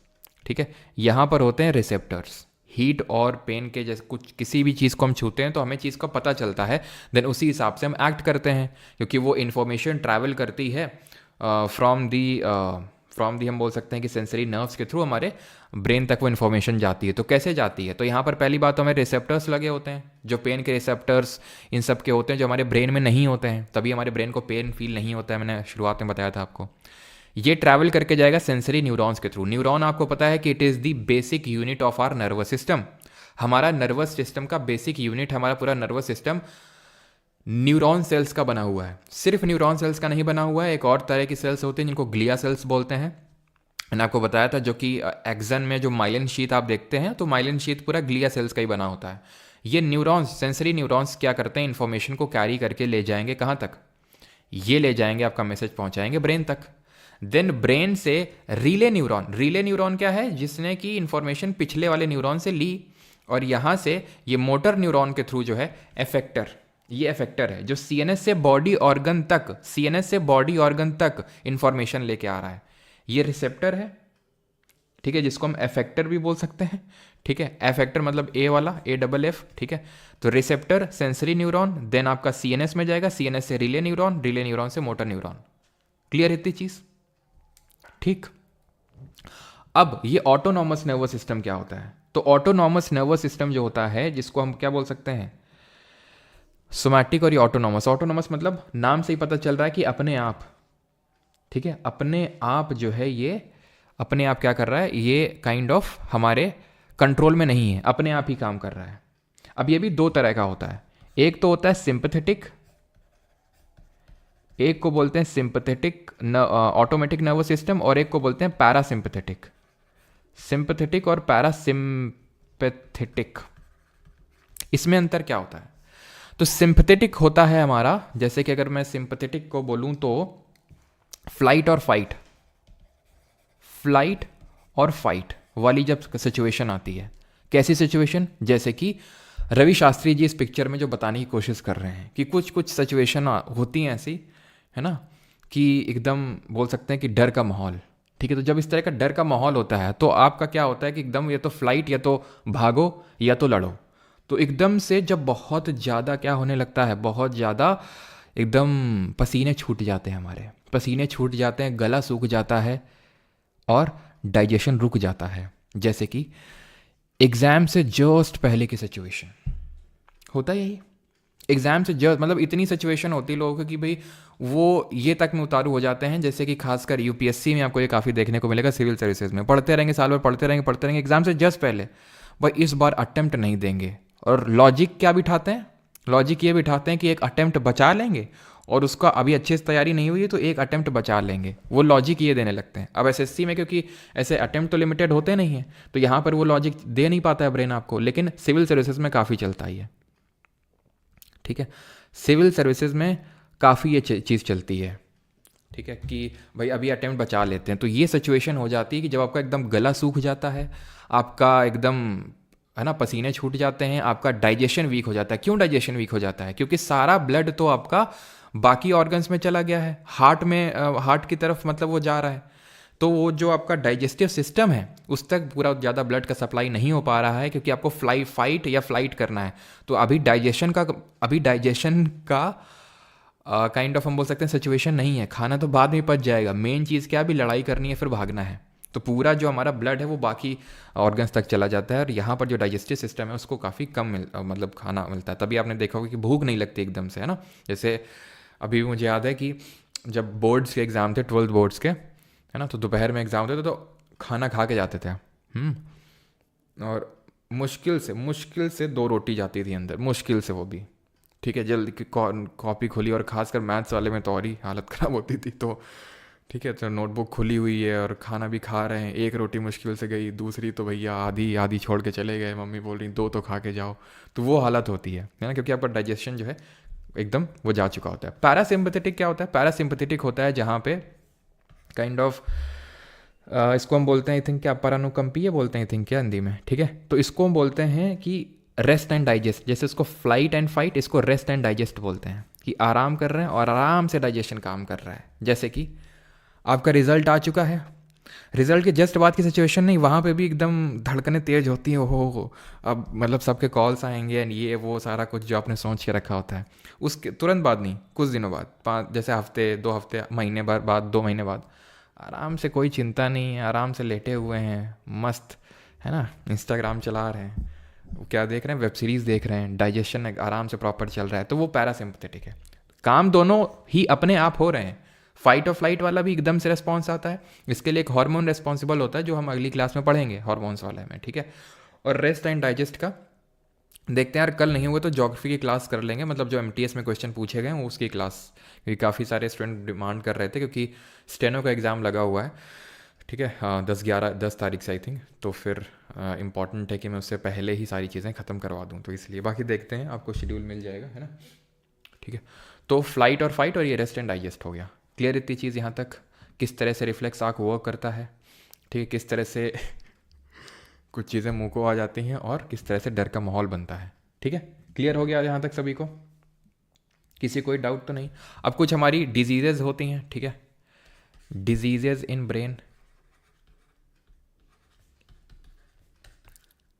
ठीक है, यहाँ पर होते हैं रिसेप्टर्स। हीट और पेन के जैसे कुछ किसी भी चीज़ को हम छूते हैं तो हमें चीज़ का पता चलता है, देन उसी हिसाब से हम एक्ट करते हैं, क्योंकि वो इन्फॉर्मेशन ट्रैवल करती है फ्रॉम दी हम बोल सकते हैं कि सेंसरी नर्व्स के थ्रू हमारे ब्रेन तक वो इन्फॉर्मेशन जाती है। तो कैसे जाती है? तो यहाँ पर पहली बात तो हमें रिसेप्टर्स लगे होते हैं, जो पेन के रिसेप्टर्स इन सब के होते हैं, जो हमारे ब्रेन में नहीं होते हैं, तभी हमारे ब्रेन को पेन फील नहीं होता है। मैंने शुरुआत में बताया था आपको। ये ट्रैवल करके जाएगा सेंसरी न्यूरॉन्स के थ्रू। न्यूरॉन आपको पता है कि it is the basic unit of our nervous system. हमारा नर्वस सिस्टम का बेसिक यूनिट, हमारा पूरा नर्वस सिस्टम न्यूरॉन सेल्स का बना हुआ है। सिर्फ न्यूरॉन सेल्स का नहीं बना हुआ है, एक और तरह की सेल्स होती हैं जिनको ग्लिया सेल्स बोलते हैं। मैंने आपको बताया था जो कि एक्सन में जो माइलिन शीथ आप देखते हैं, तो माइलिन शीथ पूरा ग्लिया सेल्स का ही बना होता है। ये न्यूरॉन्स, सेंसरी न्यूरॉन्स क्या करते हैं? इन्फॉर्मेशन को कैरी करके ले जाएंगे कहाँ तक? ये ले जाएंगे, आपका मैसेज पहुंचाएंगे ब्रेन तक। देन ब्रेन से रिले न्यूरॉन क्या है, जिसने की इंफॉर्मेशन पिछले वाले न्यूरॉन से ली, और यहाँ से ये मोटर न्यूरॉन के थ्रू जो है एफेक्टर, ये एफेक्टर है जो सीएनएस से बॉडी ऑर्गन तक इंफॉर्मेशन लेके आ रहा है। ये रिसेप्टर है, ठीक है, जिसको हम एफेक्टर भी बोल सकते हैं, ठीक है। एफेक्टर मतलब ए वाला, AFF, ठीक है। तो रिसेप्टर सेंसरी न्यूरॉन, देन आपका सीएनएस में जाएगा, सीएनएस से रिले न्यूरॉन से मोटर न्यूरॉन। क्लियर इतनी चीज, ठीक। अब ये ऑटोनॉमस नर्वस सिस्टम क्या होता है? तो ऑटोनॉमस नर्वस सिस्टम जो होता है, जिसको हम क्या बोल सकते हैं, सोमैटिक और ये ऑटोनॉमस मतलब नाम से ही पता चल रहा है कि अपने आप, ठीक है, अपने आप जो है ये अपने आप क्या कर रहा है, ये काइंड ऑफ हमारे कंट्रोल में नहीं है, अपने आप ही काम कर रहा है। अब ये भी दो तरह का होता है, एक तो होता है सिंपैथेटिक, एक को बोलते हैं सिंपैथेटिक ऑटोमेटिक नर्वस सिस्टम, और एक को बोलते हैं पैरासिम्पैथेटिक। सिंपैथेटिक और पैरासिम्पैथेटिक, इसमें अंतर क्या होता है? तो सिंपैथेटिक होता है हमारा, जैसे कि अगर मैं सिंपैथेटिक को बोलूं तो फ्लाइट और फाइट वाली जब सिचुएशन आती है, कैसी सिचुएशन, जैसे कि रवि शास्त्री जी इस पिक्चर में जो बताने की कोशिश कर रहे हैं कि कुछ कुछ सिचुएशन होती हैं ऐसी, है ना, कि एकदम बोल सकते हैं कि डर का माहौल, ठीक है। तो जब इस तरह का डर का माहौल होता है तो आपका क्या होता है कि एकदम या तो फ्लाइट, या तो भागो, या तो लड़ो। तो एकदम से जब बहुत ज़्यादा क्या होने लगता है, बहुत ज़्यादा एकदम पसीने छूट जाते हैं, हमारे पसीने छूट जाते हैं, गला सूख जाता है और डाइजेशन रुक जाता है। जैसे कि एग्ज़ाम से जस्ट पहले की सिचुएशन होता है यही, एग्ज़ाम से जस्ट मतलब इतनी सिचुएशन होती है लोगों को कि भाई वो ये तक में उतारू हो जाते हैं, जैसे कि खासकर यूपीएससी में आपको ये काफ़ी देखने को मिलेगा, सिविल सर्विसेज में पढ़ते रहेंगे, साल भर पढ़ते रहेंगे, एग्जाम से जस्ट पहले भाई इस बार अटेम्प्ट नहीं देंगे, और लॉजिक क्या बिठाते हैं, लॉजिक ये बिठाते हैं कि एक अटेम्प्ट बचा लेंगे, और उसका अभी अच्छे से तैयारी नहीं हुई है तो एक अटेम्प्ट बचा लेंगे, वो लॉजिक ये देने लगते हैं। अब एसएससी में क्योंकि ऐसे अटेम्प्ट तो लिमिटेड होते नहीं हैं, तो यहाँ पर वो लॉजिक दे नहीं पाता है ब्रेन आपको, लेकिन सिविल सर्विसेज में काफ़ी चलता ही है, ठीक है। सिविल सर्विसेज में काफ़ी ये चीज़ चलती है, ठीक है, कि भाई अभी अटेम्प्ट बचा लेते हैं। तो ये सिचुएशन हो जाती है कि जब आपका एकदम गला सूख जाता है, आपका एकदम, है ना, पसीने छूट जाते हैं, आपका डाइजेशन वीक हो जाता है। क्यों डाइजेशन वीक हो जाता है? क्योंकि सारा ब्लड तो आपका बाकी ऑर्गन्स में चला गया है, हार्ट में, हार्ट की तरफ मतलब वो जा रहा है, तो वो जो आपका डाइजेस्टिव सिस्टम है उस तक पूरा ज़्यादा ब्लड का सप्लाई नहीं हो पा रहा है, क्योंकि आपको फाइट या फ्लाइट करना है। तो अभी डाइजेशन का काइंड ऑफ हम बोल सकते हैं सिचुएशन नहीं है, खाना तो बाद में पच जाएगा, मेन चीज़ क्या, अभी लड़ाई करनी है, फिर भागना है। तो पूरा जो हमारा ब्लड है वो बाकी ऑर्गन्स तक चला जाता है, और यहाँ पर जो डाइजेस्टिव सिस्टम है उसको काफ़ी कम मतलब खाना मिलता है। तभी आपने देखा होगा कि भूख नहीं लगती एकदम से, है ना। जैसे अभी मुझे याद है कि जब बोर्ड्स के एग्ज़ाम थे, 12th बोर्ड्स के, है ना, तो दोपहर में एग्ज़ाम थे तो खाना खा के जाते थे, और मुश्किल से 2 रोटी जाती थी अंदर, मुश्किल से, वो भी, ठीक है। जल्दी कॉपी खुली, और ख़ासकर मैथ्स वाले में तो और ही हालत ख़राब होती थी। तो ठीक है, तो नोटबुक खुली हुई है और खाना भी खा रहे हैं, एक रोटी मुश्किल से गई, दूसरी तो भैया आधी छोड़ के चले गए, मम्मी बोल रही 2 तो खा के जाओ। तो वो हालत होती है ना, क्योंकि आपका डाइजेशन जो है एकदम वो जा चुका होता है। पैरासिम्पथेटिक क्या होता है? पैरासिम्पथेटिक होता है जहाँ पे काइंड ऑफ इसको हम बोलते हैं, आई थिंक क्या, परानुकंपीय बोलते हैं, आई थिंक क्या हिंदी में, ठीक है। तो इसको हम बोलते हैं कि रेस्ट एंड डाइजेस्ट, जैसे इसको फ्लाइट एंड फाइट, इसको रेस्ट एंड डाइजेस्ट बोलते हैं, कि आराम कर रहे हैं और आराम से डाइजेशन काम कर रहा है। जैसे कि आपका रिजल्ट आ चुका है, रिजल्ट के जस्ट बाद की सिचुएशन नहीं, वहाँ पे भी एकदम धड़कनें तेज होती हैं, हो अब मतलब सबके कॉल्स आएंगे एंड ये वो सारा कुछ जो आपने सोच के रखा होता है, उसके तुरंत बाद नहीं, कुछ दिनों बाद, 5 जैसे हफ्ते, 2 हफ्ते, महीने भर बाद, 2 महीने बाद, आराम से, कोई चिंता नहीं है, आराम से लेटे हुए हैं, मस्त, है ना, इंस्टाग्राम चला रहे हैं, क्या देख रहे हैं, वेब सीरीज़ देख रहे हैं, डाइजेशन आराम से प्रॉपर चल रहा है। तो वो पैरासिम्पथेटिक है, काम दोनों ही अपने आप हो रहे हैं। फाइट और फ्लाइट वाला भी एकदम से रिस्पॉन्स आता है, इसके लिए एक हार्मोन रिस्पॉन्सिबल होता है जो हम अगली क्लास में पढ़ेंगे, हार्मोन्स वाले में, ठीक है। और रेस्ट एंड डाइजेस्ट का देखते हैं यार, कल नहीं हुए तो ज्योग्राफी की क्लास कर लेंगे, मतलब जो एमटीएस में क्वेश्चन पूछे गए वो उसकी क्लास, क्योंकि काफ़ी सारे स्टूडेंट डिमांड कर रहे थे, क्योंकि स्टेनो का एग्ज़ाम लगा हुआ है, ठीक है, हाँ, 10 तारीख से आई थिंक। तो फिर इम्पॉर्टेंट है कि मैं उससे पहले ही सारी चीज़ें ख़त्म करवा दूँ, तो इसलिए बाकी देखते हैं, आपको शेड्यूल मिल जाएगा, है ना, ठीक है। तो फ्लाइट और फाइट और ये रेस्ट एंड डाइजेस्ट हो गया। क्लियर इतनी चीज़ यहाँ तक किस तरह से रिफ्लेक्स आर्क वर्क करता है, ठीक है, किस तरह से कुछ चीज़ें मुंह को आ जाती हैं और किस तरह से डर का माहौल बनता है। ठीक है, क्लियर हो गया यहाँ तक सभी को? किसी कोई डाउट तो नहीं? अब कुछ हमारी डिजीजेज होती हैं, ठीक है, डिजीजेज इन ब्रेन,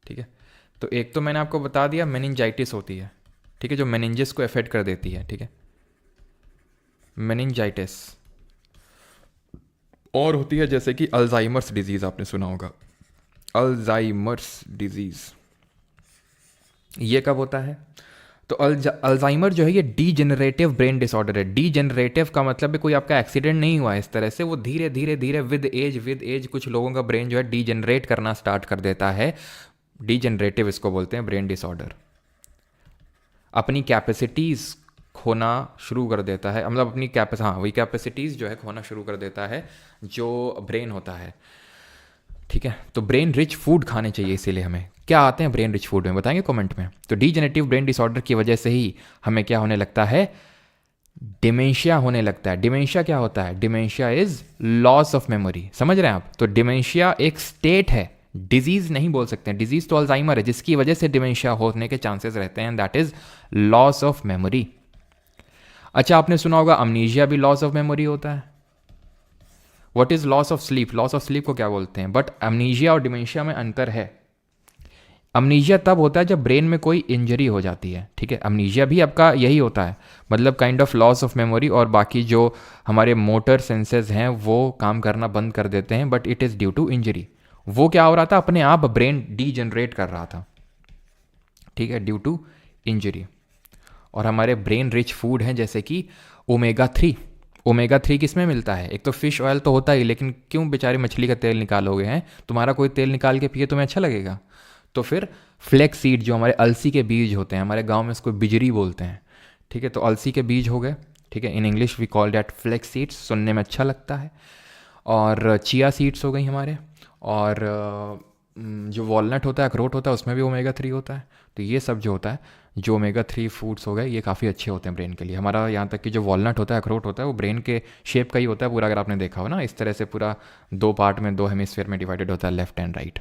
ठीक है। तो एक तो मैंने आपको बता दिया मेनिंजाइटिस होती है, ठीक है, जो मेनिंजिस को अफेक्ट कर देती है, ठीक है, मेनिंजाइटिस। और होती है जैसे कि अल्जाइमर्स डिजीज़, आपने सुना होगा, अल्जाइमर्स डिजीज़। ये कब होता है? तो अल्जाइमर जो है ये डीजेनरेटिव ब्रेन डिसऑर्डर है। डीजेनरेटिव का मतलब है कोई आपका एक्सीडेंट नहीं हुआ है इस तरह से, वो धीरे धीरे धीरे विद एज कुछ लोगों का ब्रेन जो है डीजेनरेट करना स्टार्ट कर देता है। डीजेनरेटिव इसको बोलते हैं, ब्रेन डिसऑर्डर। अपनी कैपेसिटीज़ खोना शुरू कर देता है, मतलब अपनी वही कैपेसिटीज़ जो है खोना शुरू कर देता है जो ब्रेन होता है, ठीक है। तो ब्रेन रिच फूड खाने चाहिए, इसीलिए हमें क्या आते हैं ब्रेन रिच फूड में, बताएंगे कमेंट में। तो डीजेनरेटिव ब्रेन डिसऑर्डर की वजह से ही हमें क्या होने लगता है, डिमेंशिया होने लगता है। डिमेंशिया क्या होता है? Dementia is loss of memory, समझ रहे हैं आप? तो डिमेंशिया एक स्टेट है, डिजीज नहीं बोल सकते हैं। डिजीज तो अल्जाइमर है जिसकी वजह से डिमेंशिया होने के चांसेस रहते हैं, that is loss of memory. अच्छा, आपने सुना होगा अमनीशिया भी लॉस ऑफ मेमोरी होता है। What is loss of sleep? Loss of sleep को क्या बोलते हैं? बट अमनीशिया और डिमेंशिया में अंतर है। अमनीशिया तब होता है जब ब्रेन में कोई इंजरी हो जाती है, ठीक है। अमनीशिया भी आपका यही होता है, मतलब kind of loss of memory, और बाकी जो हमारे मोटर सेंसेस हैं वो काम करना बंद कर देते हैं, but it is due to injury. वो क्या हो रहा था, अपने आप ब्रेन डीजनरेट कर रहा था, ठीक है, ड्यू टू इंजरी। और हमारे ब्रेन रिच फूड हैं जैसे कि ओमेगा 3। ओमेगा 3 किस में मिलता है? एक तो फिश ऑयल तो होता ही, लेकिन क्यों बेचारे मछली का तेल निकालोगे हैं? तुम्हारा कोई तेल निकाल के पिए तुम्हें अच्छा लगेगा? तो फिर फ्लेक्स सीड, जो हमारे अलसी के बीज होते हैं, हमारे गांव में उसको बिजरी बोलते हैं, ठीक है। तो अलसी के बीज हो गए, ठीक है, in English we call that flax seeds, सुनने में अच्छा लगता है। और चिया सीड्स हो गई हमारे, और जो वॉलनट होता है, अखरोट होता है, उसमें भी ओमेगा 3 होता है। तो ये सब जो होता है, जो ओमेगा 3 फूड्स हो गए, ये काफ़ी अच्छे होते हैं ब्रेन के लिए। हमारा यहाँ तक कि जो वॉलनट होता है, अखरोट होता है, वो ब्रेन के शेप का ही होता है पूरा, अगर आपने देखा हो ना, इस तरह से पूरा 2 पार्ट में, 2 हेमिस्फीयर में डिवाइडेड होता है, लेफ्ट एंड राइट।